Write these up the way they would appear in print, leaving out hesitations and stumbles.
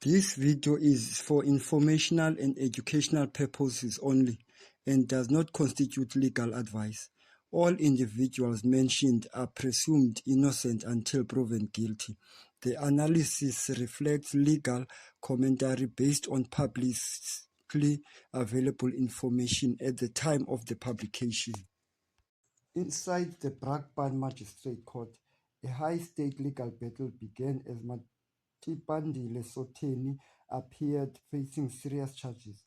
This video is for informational and educational purposes only and does not constitute legal advice. All individuals mentioned are presumed innocent until proven guilty. The analysis reflects legal commentary based on publicly available information at the time of the publication. Inside the Brakpan Magistrate Court, a high-stake legal battle began as Tipandile Sotheni appeared facing serious charges.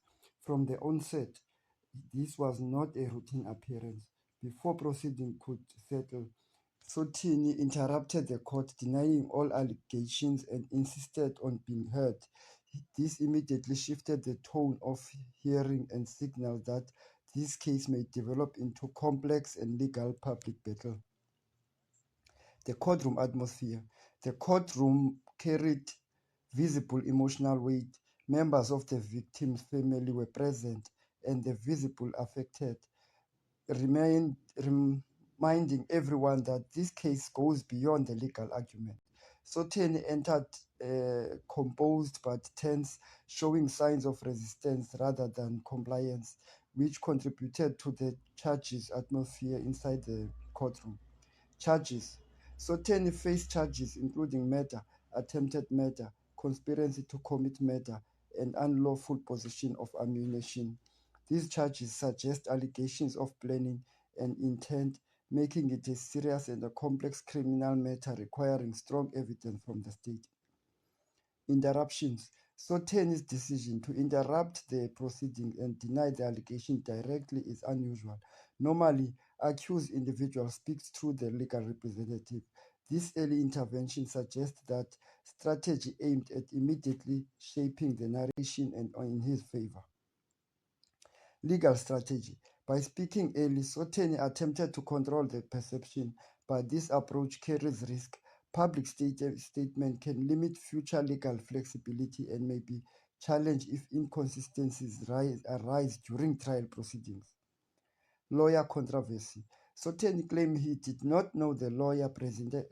From the onset, this was not a routine appearance. Before proceedings could settle, Sotheni interrupted the court, denying all allegations and insisted on being heard. This immediately shifted the tone of hearing and signaled that this case may develop into complex and legal public battle. The courtroom atmosphere. The courtroom carried visible emotional weight. Members of the victim's family were present, and the visible affected, reminding everyone that this case goes beyond the legal argument. Sotheni entered composed but tense, showing signs of resistance rather than compliance, which contributed to the charges atmosphere inside the courtroom. Charges. Sotheni faced charges including murder, attempted murder, conspiracy to commit murder, and unlawful possession of ammunition. These charges suggest allegations of planning and intent, making it a serious and a complex criminal matter requiring strong evidence from the state. Interruptions. Sotheni's decision to interrupt the proceeding and deny the allegation directly is unusual. Normally, accused individual speaks through the legal representative. This early intervention suggests that strategy aimed at immediately shaping the narration and in his favor. Legal strategy. By speaking early, Sotheni attempted to control the perception, but this approach carries risk. Public statement can limit future legal flexibility and may be challenged if inconsistencies arise during trial proceedings. Lawyer controversy. Sotheni claimed he did not know the lawyer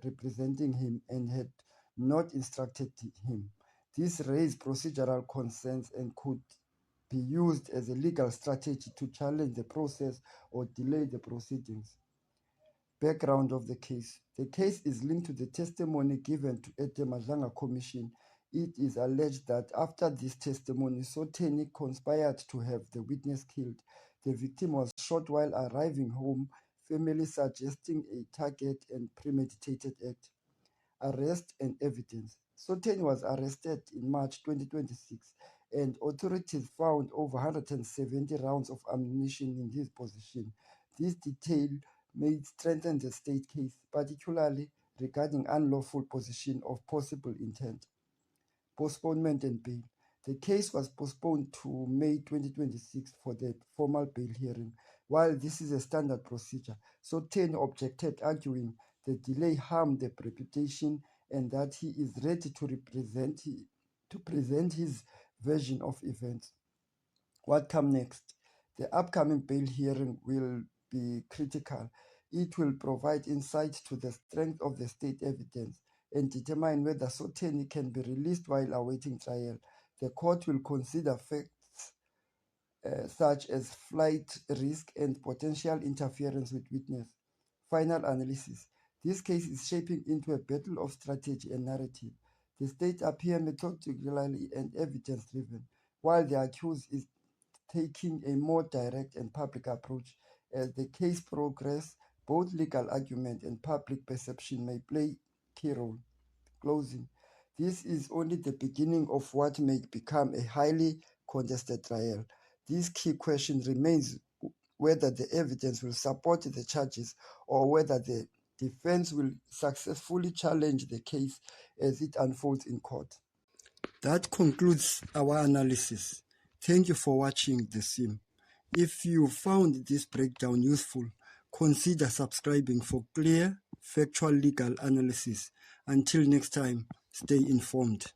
representing him and had not instructed him. This raised procedural concerns and could be used as a legal strategy to challenge the process or delay the proceedings. Background of the case. The case is linked to the testimony given at the Madlanga Commission. It is alleged that after this testimony, Sotheni conspired to have the witness killed. The victim was shot while arriving home, family suggesting a target and premeditated act. Arrest and evidence. Sotheni was arrested in March 2026, and authorities found over 170 rounds of ammunition in his possession. This detail may strengthen the state case, particularly regarding unlawful possession of possible intent. Postponement and bail. The case was postponed to May 2026 for the formal bail hearing. While this is a standard procedure, Sotheni objected, arguing the delay harmed the reputation and that he is ready to present his version of events. What comes next? The upcoming bail hearing will be critical. It will provide insight to the strength of the state evidence and determine whether Sotheni can be released while awaiting trial. The court will consider facts such as flight risk and potential interference with witness. Final analysis. This case is shaping into a battle of strategy and narrative. The state appears methodically and evidence-driven, while the accused is taking a more direct and public approach. As the case progresses, both legal argument and public perception may play a key role. Closing. This is only the beginning of what may become a highly contested trial. This key question remains whether the evidence will support the charges or whether the defense will successfully challenge the case as it unfolds in court. That concludes our analysis. Thank you for watching the sim. If you found this breakdown useful, consider subscribing for clear, factual legal analysis. Until next time, stay informed.